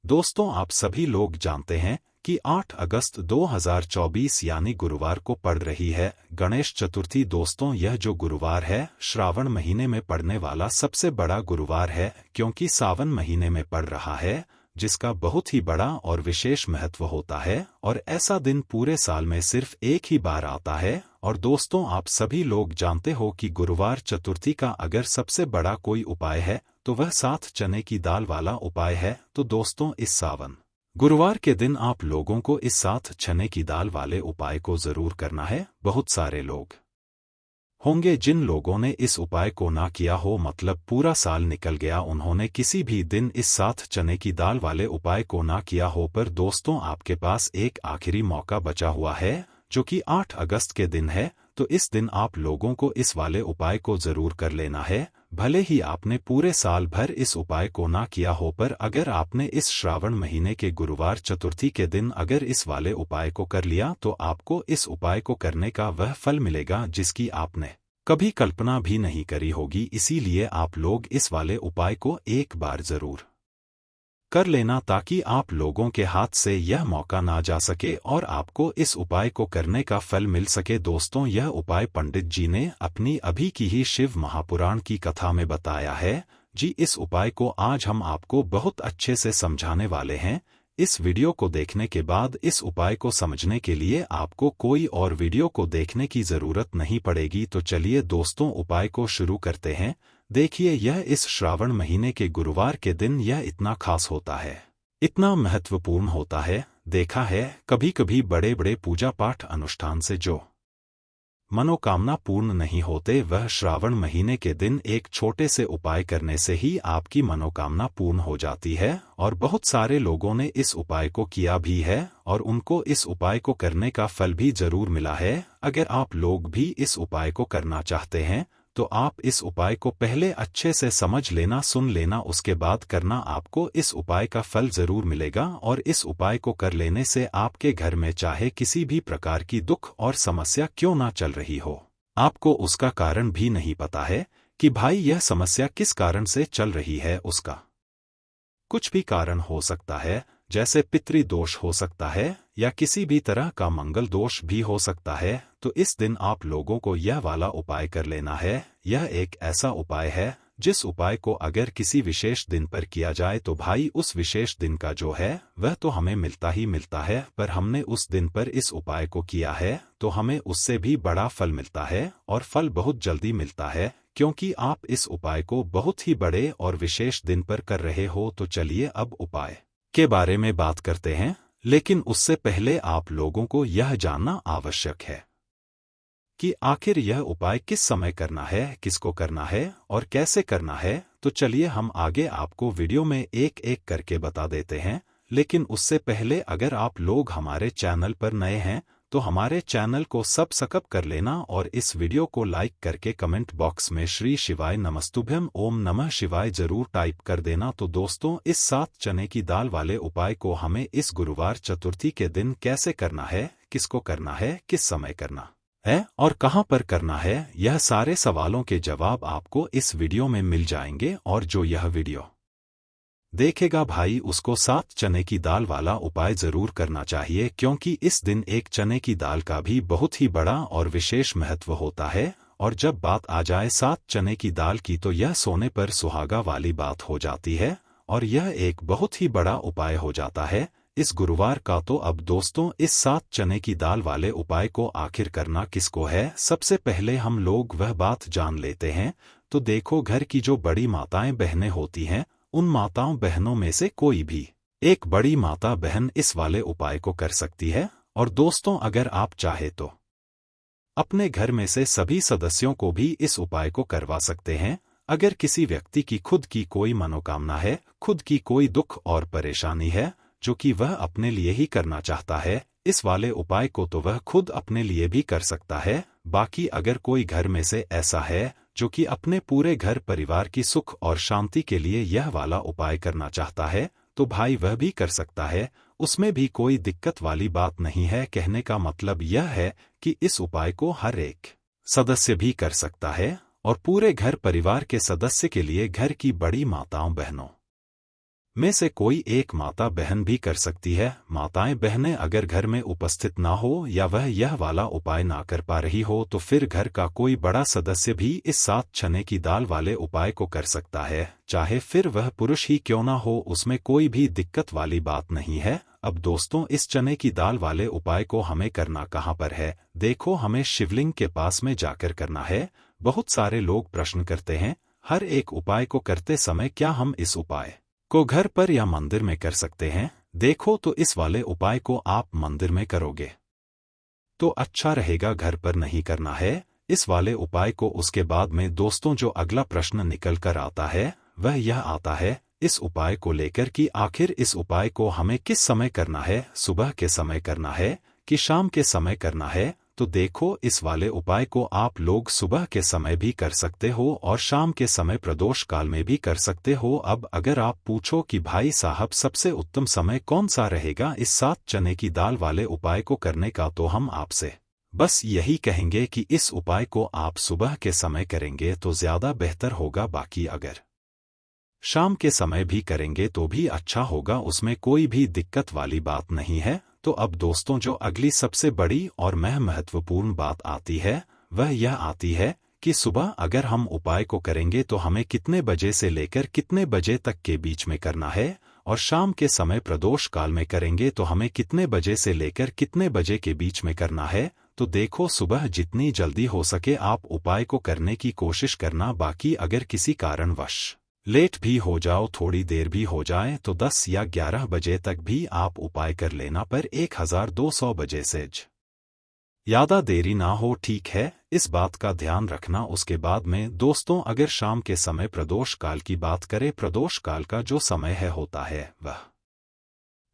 दोस्तों, आप सभी लोग जानते हैं कि 8 अगस्त 2024 यानी गुरुवार को पड़ रही है गणेश चतुर्थी। दोस्तों, यह जो गुरुवार है श्रावण महीने में पड़ने वाला सबसे बड़ा गुरुवार है, क्योंकि सावन महीने में पड़ रहा है, जिसका बहुत ही बड़ा और विशेष महत्व होता है। और ऐसा दिन पूरे साल में सिर्फ एक ही बार आता है। और दोस्तों, आप सभी लोग जानते हो कि गुरुवार चतुर्थी का अगर सबसे बड़ा कोई उपाय है तो वह 7 चने की दाल वाला उपाय है। तो दोस्तों, इस सावन गुरुवार के दिन आप लोगों को इस 7 चने की दाल वाले उपाय को जरूर करना है। बहुत सारे लोग होंगे जिन लोगों ने इस उपाय को ना किया हो, मतलब पूरा साल निकल गया, उन्होंने किसी भी दिन इस 7 चने की दाल वाले उपाय को ना किया हो। पर दोस्तों, आपके पास एक आखिरी मौका बचा हुआ है, जो कि 8 अगस्त के दिन है। तो इस दिन आप लोगों को इस वाले उपाय को जरूर कर लेना है। भले ही आपने पूरे साल भर इस उपाय को ना किया हो, पर अगर आपने इस श्रावण महीने के गुरुवार चतुर्थी के दिन अगर इस वाले उपाय को कर लिया तो आपको इस उपाय को करने का वह फल मिलेगा जिसकी आपने कभी कल्पना भी नहीं करी होगी। इसीलिए आप लोग इस वाले उपाय को एक बार जरूर कर लेना, ताकि आप लोगों के हाथ से यह मौका ना जा सके और आपको इस उपाय को करने का फल मिल सके। दोस्तों, यह उपाय पंडित जी ने अपनी अभी की ही शिव महापुराण की कथा में बताया है। जी, इस उपाय को आज हम आपको बहुत अच्छे से समझाने वाले हैं। इस वीडियो को देखने के बाद इस उपाय को समझने के लिए आपको कोई और वीडियो को देखने की जरूरत नहीं पड़ेगी। तो चलिए दोस्तों, उपाय को शुरू करते हैं। देखिए, यह इस श्रावण महीने के गुरुवार के दिन यह इतना खास होता है, इतना महत्वपूर्ण होता है। देखा है कभी कभी बड़े बड़े पूजा पाठ अनुष्ठान से जो मनोकामना पूर्ण नहीं होते, वह श्रावण महीने के दिन एक छोटे से उपाय करने से ही आपकी मनोकामना पूर्ण हो जाती है। और बहुत सारे लोगों ने इस उपाय को किया भी है और उनको इस उपाय को करने का फल भी जरूर मिला है। अगर आप लोग भी इस उपाय को करना चाहते हैं तो आप इस उपाय को पहले अच्छे से समझ लेना, सुन लेना, उसके बाद करना। आपको इस उपाय का फल जरूर मिलेगा। और इस उपाय को कर लेने से आपके घर में चाहे किसी भी प्रकार की दुख और समस्या क्यों ना चल रही हो, आपको उसका कारण भी नहीं पता है कि भाई यह समस्या किस कारण से चल रही है। उसका कुछ भी कारण हो सकता है, जैसे पितृ दोष हो सकता है या किसी भी तरह का मंगल दोष भी हो सकता है। तो इस दिन आप लोगों को यह वाला उपाय कर लेना है। यह एक ऐसा उपाय है जिस उपाय को अगर किसी विशेष दिन पर किया जाए तो भाई उस विशेष दिन का जो है वह तो हमें मिलता ही मिलता है। पर हमने उस दिन पर इस उपाय को किया है तो हमें उससे भी बड़ा फल मिलता है, और फल बहुत जल्दी मिलता है, क्योंकि आप इस उपाय को बहुत ही बड़े और विशेष दिन पर कर रहे हो। तो चलिए अब उपाय के बारे में बात करते हैं, लेकिन उससे पहले आप लोगों को यह जानना आवश्यक है कि आखिर यह उपाय किस समय करना है, किसको करना है और कैसे करना है। तो चलिए हम आगे आपको वीडियो में एक एक करके बता देते हैं। लेकिन उससे पहले अगर आप लोग हमारे चैनल पर नए हैं तो हमारे चैनल को सब्सक्राइब कर लेना और इस वीडियो को लाइक करके कमेंट बॉक्स में श्री शिवाय नमस्तुभ्यम ओम नमः शिवाय जरूर टाइप कर देना। तो दोस्तों, इस 7 चने की दाल वाले उपाय को हमें इस गुरुवार चतुर्थी के दिन कैसे करना है, किसको करना है, किस समय करना है और कहां पर करना है, यह सारे सवालों के जवाब आपको इस वीडियो में मिल जाएंगे। और जो यह वीडियो देखेगा भाई, उसको 7 चने की दाल वाला उपाय जरूर करना चाहिए, क्योंकि इस दिन एक चने की दाल का भी बहुत ही बड़ा और विशेष महत्व होता है। और जब बात आ जाए 7 चने की दाल की तो यह सोने पर सुहागा वाली बात हो जाती है और यह एक बहुत ही बड़ा उपाय हो जाता है इस गुरुवार का। तो अब दोस्तों, इस 7 चने की दाल वाले उपाय को आखिर करना किसको है, सबसे पहले हम लोग वह बात जान लेते हैं। तो देखो, घर की जो बड़ी माताएं बहनें होती हैं, उन माताओं बहनों में से कोई भी एक बड़ी माता बहन इस वाले उपाय को कर सकती है। और दोस्तों, अगर आप चाहे तो अपने घर में से सभी सदस्यों को भी इस उपाय को करवा सकते हैं। अगर किसी व्यक्ति की खुद की कोई मनोकामना है, खुद की कोई दुख और परेशानी है जो कि वह अपने लिए ही करना चाहता है इस वाले उपाय को, तो वह खुद अपने लिए भी कर सकता है। बाकी अगर कोई घर में से ऐसा है जो कि अपने पूरे घर परिवार की सुख और शांति के लिए यह वाला उपाय करना चाहता है, तो भाई वह भी कर सकता है। उसमें भी कोई दिक्कत वाली बात नहीं है। कहने का मतलब यह है कि इस उपाय को हर एक सदस्य भी कर सकता है और पूरे घर परिवार के सदस्य के लिए घर की बड़ी माताओं बहनों में से कोई एक माता बहन भी कर सकती है। माताएं बहनें अगर घर में उपस्थित ना हो या वह यह वाला उपाय ना कर पा रही हो तो फिर घर का कोई बड़ा सदस्य भी इस 7 चने की दाल वाले उपाय को कर सकता है, चाहे फिर वह पुरुष ही क्यों ना हो, उसमें कोई भी दिक्कत वाली बात नहीं है। अब दोस्तों, इस चने की दाल वाले उपाय को हमें करना कहाँ पर है? देखो, हमें शिवलिंग के पास में जाकर करना है। बहुत सारे लोग प्रश्न करते हैं, हर एक उपाय को करते समय क्या हम इस उपाय को घर पर या मंदिर में कर सकते हैं? देखो, तो इस वाले उपाय को आप मंदिर में करोगे तो अच्छा रहेगा, घर पर नहीं करना है इस वाले उपाय को। उसके बाद में दोस्तों जो अगला प्रश्न निकल कर आता है वह यह आता है इस उपाय को लेकर कि आखिर इस उपाय को हमें किस समय करना है? सुबह के समय करना है कि शाम के समय करना है? तो देखो, इस वाले उपाय को आप लोग सुबह के समय भी कर सकते हो और शाम के समय प्रदोष काल में भी कर सकते हो। अब अगर आप पूछो कि भाई साहब सबसे उत्तम समय कौन सा रहेगा इस 7 चने की दाल वाले उपाय को करने का, तो हम आपसे बस यही कहेंगे कि इस उपाय को आप सुबह के समय करेंगे तो ज्यादा बेहतर होगा। बाकी अगर शाम के समय भी करेंगे तो भी अच्छा होगा, उसमें कोई भी दिक्कत वाली बात नहीं है। तो अब दोस्तों जो अगली सबसे बड़ी और महत्वपूर्ण बात आती है वह यह आती है कि सुबह अगर हम उपाय को करेंगे तो हमें कितने बजे से लेकर कितने बजे तक के बीच में करना है, और शाम के समय प्रदोष काल में करेंगे तो हमें कितने बजे से लेकर कितने बजे के बीच में करना है। तो देखो, सुबह जितनी जल्दी हो सके आप उपाय को करने की कोशिश करना। बाकी अगर किसी कारणवश लेट भी हो जाओ, थोड़ी देर भी हो जाए, तो 10 या 11 बजे तक भी आप उपाय कर लेना, पर 1200 बजे से ज्यादा देरी ना हो, ठीक है? इस बात का ध्यान रखना। उसके बाद में दोस्तों अगर शाम के समय प्रदोष काल की बात करें, प्रदोष काल का जो समय होता है वह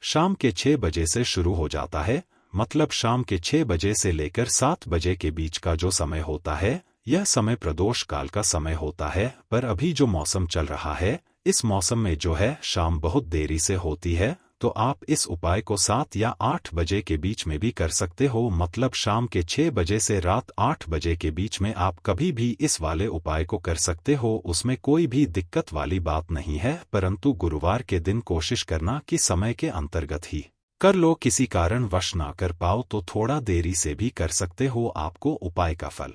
शाम के 6 बजे से शुरू हो जाता है। मतलब शाम के 6 बजे से लेकर 7 बजे के बीच का जो समय होता है यह समय प्रदोष काल का समय होता है। पर अभी जो मौसम चल रहा है इस मौसम में जो है शाम बहुत देरी से होती है, तो आप इस उपाय को 7 या 8 बजे के बीच में भी कर सकते हो। मतलब शाम के 6 बजे से रात 8 बजे के बीच में आप कभी भी इस वाले उपाय को कर सकते हो, उसमें कोई भी दिक्कत वाली बात नहीं है। परंतु गुरुवार के दिन कोशिश करना कि समय के अंतर्गत ही कर लो, किसी कारणवश ना कर पाओ तो थोड़ा देरी से भी कर सकते हो, आपको उपाय का फल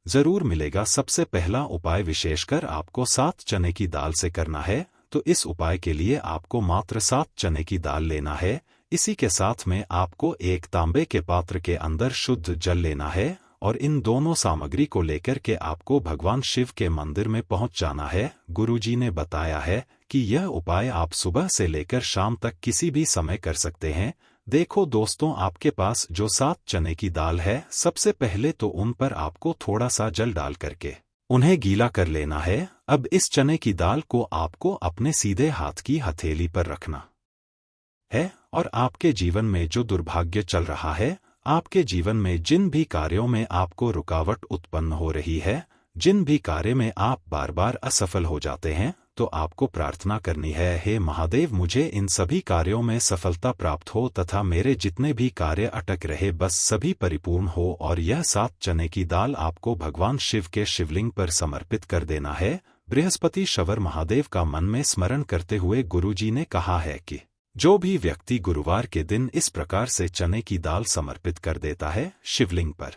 जरूर मिलेगा। सबसे पहला उपाय विशेषकर आपको 7 चने की दाल से करना है। तो इस उपाय के लिए आपको मात्र 7 चने की दाल लेना है। इसी के साथ में आपको एक तांबे के पात्र के अंदर शुद्ध जल लेना है और इन दोनों सामग्री को लेकर के आपको भगवान शिव के मंदिर में पहुंच जाना है। गुरुजी ने बताया है कि यह उपाय आप सुबह से लेकर शाम तक किसी भी समय कर सकते हैं। देखो दोस्तों, आपके पास जो 7 चने की दाल है, सबसे पहले तो उन पर आपको थोड़ा सा जल डाल करके उन्हें गीला कर लेना है। अब इस चने की दाल को आपको अपने सीधे हाथ की हथेली पर रखना है और आपके जीवन में जो दुर्भाग्य चल रहा है, आपके जीवन में जिन भी कार्यों में आपको रुकावट उत्पन्न हो रही है, जिन भी कार्य में आप बार बार असफल हो जाते हैं, तो आपको प्रार्थना करनी है, हे महादेव मुझे इन सभी कार्यों में सफलता प्राप्त हो तथा मेरे जितने भी कार्य अटक रहे बस सभी परिपूर्ण हो। और यह 7 चने की दाल आपको भगवान शिव के शिवलिंग पर समर्पित कर देना है। बृहस्पति शवर महादेव का मन में स्मरण करते हुए गुरुजी ने कहा है कि जो भी व्यक्ति गुरुवार के दिन इस प्रकार से चने की दाल समर्पित कर देता है शिवलिंग पर,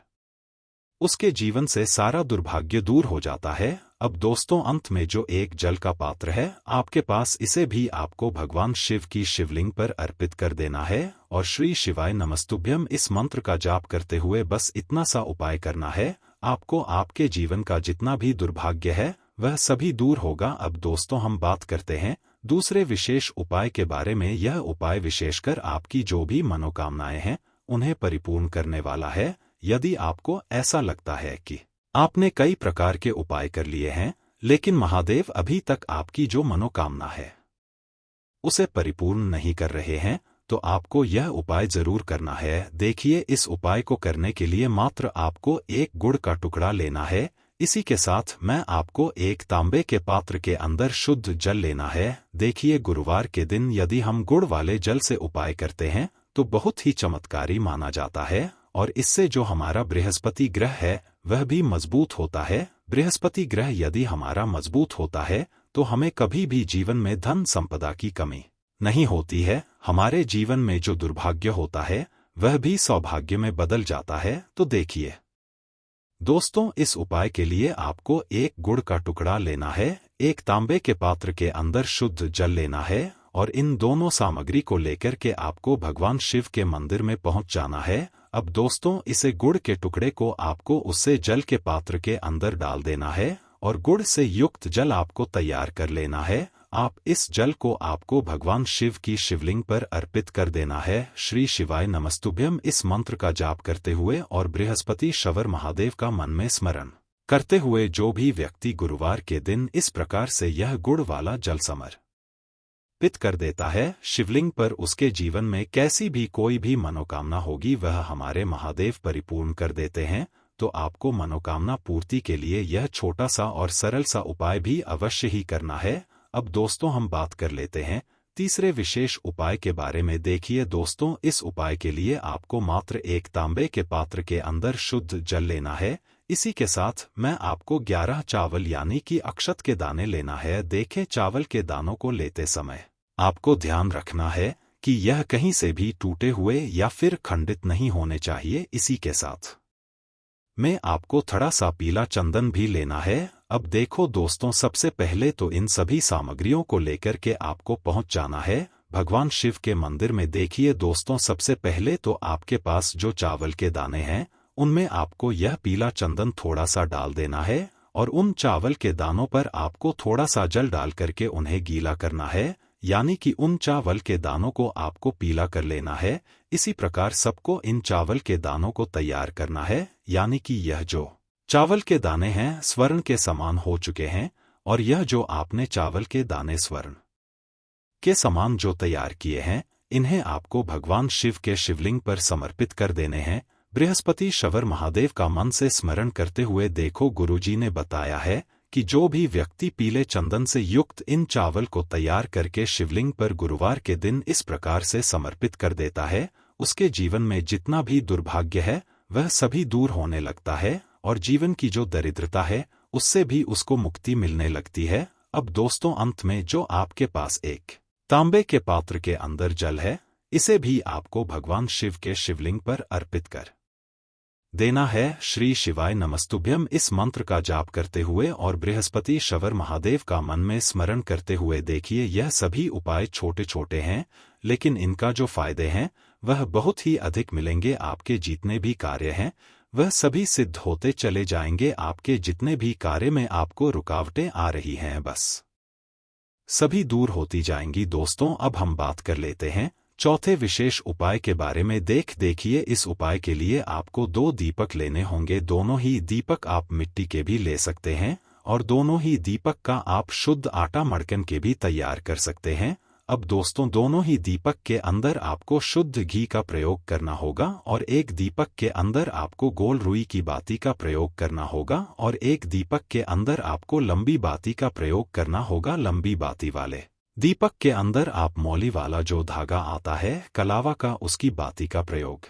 उसके जीवन से सारा दुर्भाग्य दूर हो जाता है। अब दोस्तों अंत में जो एक जल का पात्र है आपके पास, इसे भी आपको भगवान शिव की शिवलिंग पर अर्पित कर देना है और श्री शिवाय नमस्तुभ्यम इस मंत्र का जाप करते हुए बस इतना सा उपाय करना है। आपको आपके जीवन का जितना भी दुर्भाग्य है वह सभी दूर होगा। अब दोस्तों हम बात करते हैं दूसरे विशेष उपाय के बारे में। यह उपाय विशेषकर आपकी जो भी मनोकामनाएं हैं उन्हें परिपूर्ण करने वाला है। यदि आपको ऐसा लगता है कि आपने कई प्रकार के उपाय कर लिए हैं लेकिन महादेव अभी तक आपकी जो मनोकामना है उसे परिपूर्ण नहीं कर रहे हैं, तो आपको यह उपाय जरूर करना है। देखिए, इस उपाय को करने के लिए मात्र आपको एक गुड़ का टुकड़ा लेना है। इसी के साथ मैं आपको एक तांबे के पात्र के अंदर शुद्ध जल लेना है। देखिए, गुरुवार के दिन यदि हम गुड़ वाले जल से उपाय करते हैं तो बहुत ही चमत्कारी माना जाता है और इससे जो हमारा बृहस्पति ग्रह है वह भी मजबूत होता है। बृहस्पति ग्रह यदि हमारा मजबूत होता है तो तो हमें कभी भी जीवन में धन संपदा की कमी नहीं होती है। हमारे जीवन में जो दुर्भाग्य होता है वह भी सौभाग्य में बदल जाता है। तो देखिए दोस्तों, इस उपाय के लिए आपको एक गुड़ का टुकड़ा लेना है, एक तांबे के पात्र के अंदर शुद्ध जल लेना है और इन दोनों सामग्री को लेकर के आपको भगवान शिव के मंदिर में पहुंच जाना है। अब दोस्तों, इसे गुड़ के टुकड़े को आपको उससे जल के पात्र के अंदर डाल देना है और गुड़ से युक्त जल आपको तैयार कर लेना है। आप इस जल को आपको भगवान शिव की शिवलिंग पर अर्पित कर देना है। श्री शिवाय नमस्तुभ्यम इस मंत्र का जाप करते हुए और बृहस्पति शवर महादेव का मन में स्मरण करते हुए जो भी व्यक्ति गुरुवार के दिन इस प्रकार से यह गुड़ वाला जल समर्पित कर देता है शिवलिंग पर, उसके जीवन में कैसी भी कोई भी मनोकामना होगी वह हमारे महादेव परिपूर्ण कर देते हैं। तो आपको मनोकामना पूर्ति के लिए यह छोटा सा और सरल सा उपाय भी अवश्य ही करना है। अब दोस्तों, हम बात कर लेते हैं तीसरे विशेष उपाय के बारे में। देखिए दोस्तों, इस उपाय के लिए आपको मात्र एक तांबे के पात्र के अंदर शुद्ध जल लेना है। इसी के साथ मैं आपको 11 चावल यानी कि अक्षत के दाने लेना है। देखें, चावल के दानों को लेते समय आपको ध्यान रखना है कि यह कहीं से भी टूटे हुए या फिर खंडित नहीं होने चाहिए। इसी के साथ में आपको थोड़ा सा पीला चंदन भी लेना है। अब देखो दोस्तों, सबसे पहले तो इन सभी सामग्रियों को लेकर के आपको पहुंच जाना है भगवान शिव के मंदिर में। देखिए दोस्तों, सबसे पहले तो आपके पास जो चावल के दाने हैं उनमें आपको यह पीला चंदन थोड़ा सा डाल देना है और उन चावल के दानों पर आपको थोड़ा सा जल डाल करके उन्हें गीला करना है, यानी कि उन चावल के दानों को आपको पीला कर लेना है। इसी प्रकार सबको इन चावल के दानों को तैयार करना है, यानी कि यह जो चावल के दाने हैं स्वर्ण के समान हो चुके हैं और यह जो आपने चावल के दाने स्वर्ण के समान जो तैयार किए हैं इन्हें आपको भगवान शिव के शिवलिंग पर समर्पित कर देने हैं। बृहस्पति शवर महादेव का मन से स्मरण करते हुए देखो, गुरुजी ने बताया है कि जो भी व्यक्ति पीले चंदन से युक्त इन चावल को तैयार करके शिवलिंग पर गुरुवार के दिन इस प्रकार से समर्पित कर देता है, उसके जीवन में जितना भी दुर्भाग्य है वह सभी दूर होने लगता है और जीवन की जो दरिद्रता है उससे भी उसको मुक्ति मिलने लगती है। अब दोस्तों, अंत में जो आपके पास एक तांबे के पात्र के अंदर जल है, इसे भी आपको भगवान शिव के शिवलिंग पर अर्पित कर देना है। श्री शिवाय नमस्तुभ्यम इस मंत्र का जाप करते हुए और बृहस्पति शवर महादेव का मन में स्मरण करते हुए देखिए, यह सभी उपाय छोटे छोटे हैं लेकिन इनका जो फायदे हैं वह बहुत ही अधिक मिलेंगे। आपके जितने भी कार्य हैं वह सभी सिद्ध होते चले जाएंगे। आपके जितने भी कार्य में आपको रुकावटें आ रही हैं बस सभी दूर होती जाएंगी। दोस्तों, अब हम बात कर लेते हैं चौथे विशेष उपाय के बारे में। देखिए, इस उपाय के लिए आपको 2 दीपक लेने होंगे। दोनों ही दीपक आप मिट्टी के भी ले सकते हैं और दोनों ही दीपक का आप शुद्ध आटा मड़कन के भी तैयार कर सकते हैं। अब दोस्तों, दोनों ही दीपक के अंदर आपको शुद्ध घी का प्रयोग करना होगा और एक दीपक के अंदर आपको गोल रुई की बाती का प्रयोग करना होगा और एक दीपक के अंदर आपको लंबी बाती का प्रयोग करना होगा। लंबी बाती वाले दीपक के अंदर आप मौली वाला जो धागा आता है कलावा का, उसकी बाती का प्रयोग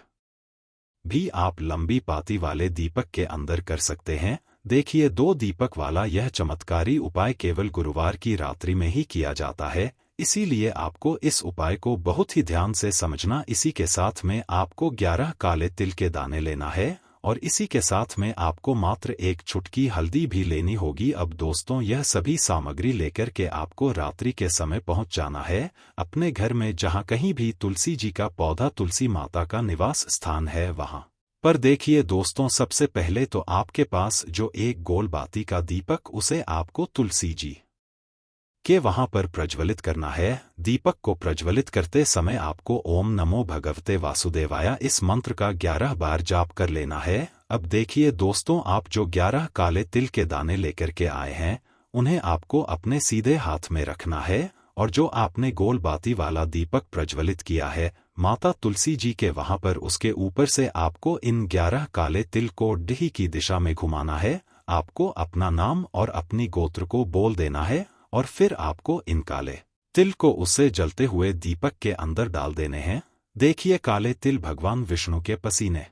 भी आप लंबी बाती वाले दीपक के अंदर कर सकते हैं। देखिए, 2 दीपक वाला यह चमत्कारी उपाय केवल गुरुवार की रात्रि में ही किया जाता है, इसीलिए आपको इस उपाय को बहुत ही ध्यान से समझना। इसी के साथ में आपको 11 काले तिल के दाने लेना है और इसी के साथ में आपको मात्र एक चुटकी हल्दी भी लेनी होगी। अब दोस्तों, यह सभी सामग्री लेकर के आपको रात्रि के समय पहुंच जाना है अपने घर में, जहां कहीं भी तुलसी जी का पौधा, तुलसी माता का निवास स्थान है वहां पर। देखिए दोस्तों, सबसे पहले तो आपके पास जो एक गोल बाती का दीपक, उसे आपको तुलसी जी के वहां पर प्रज्वलित करना है। दीपक को प्रज्वलित करते समय आपको ओम नमो भगवते वासुदेवाय इस मंत्र का 11 बार जाप कर लेना है। अब देखिए दोस्तों, आप जो 11 काले तिल के दाने लेकर के आए हैं उन्हें आपको अपने सीधे हाथ में रखना है और जो आपने गोल बाती वाला दीपक प्रज्वलित किया है माता तुलसी जी के वहां पर, उसके ऊपर से आपको इन 11 काले तिल को डी की दिशा में घुमाना है। आपको अपना नाम और अपनी गोत्र को बोल देना है और फिर आपको इन काले तिल को उससे जलते हुए दीपक के अंदर डाल देने हैं। देखिए, काले तिल भगवान विष्णु के पसीने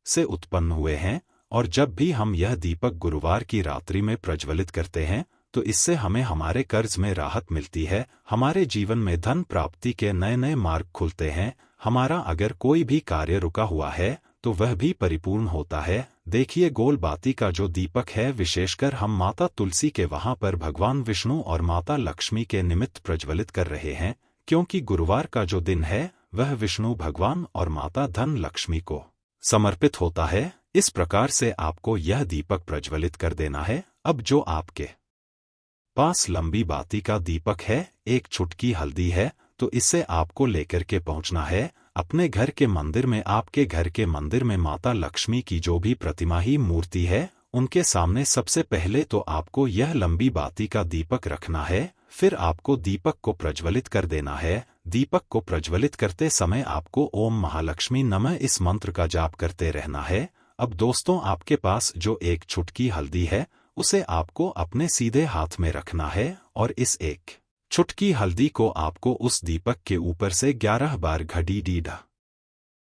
से उत्पन्न हुए हैं और जब भी हम यह दीपक गुरुवार की रात्रि में प्रज्वलित करते हैं तो इससे हमें हमारे कर्ज में राहत मिलती है, हमारे जीवन में धन प्राप्ति के नए नए मार्ग खुलते हैं, हमारा अगर कोई भी कार्य रुका हुआ है तो वह भी परिपूर्ण होता है। देखिए गोल बाती का जो दीपक है विशेषकर हम माता तुलसी के वहां पर भगवान विष्णु और माता लक्ष्मी के निमित्त प्रज्वलित कर रहे हैं, क्योंकि गुरुवार का जो दिन है वह विष्णु भगवान और माता धन लक्ष्मी को समर्पित होता है। इस प्रकार से आपको यह दीपक प्रज्वलित कर देना है। अब जो आपके पास लंबी बाती का दीपक है, एक चुटकी हल्दी है, तो इसे आपको लेकर के पहुंचना है अपने घर के मंदिर में। आपके घर के मंदिर में माता लक्ष्मी की जो भी प्रतिमा ही मूर्ति है उनके सामने सबसे पहले तो आपको यह लंबी बाती का दीपक रखना है, फिर आपको दीपक को प्रज्वलित कर देना है। दीपक को प्रज्वलित करते समय आपको ओम महालक्ष्मी नमः इस मंत्र का जाप करते रहना है। अब दोस्तों आपके पास जो एक चुटकी हल्दी है उसे आपको अपने सीधे हाथ में रखना है और इस एक चुटकी हल्दी को आपको उस दीपक के ऊपर से 11 बार घड़ी डीढ़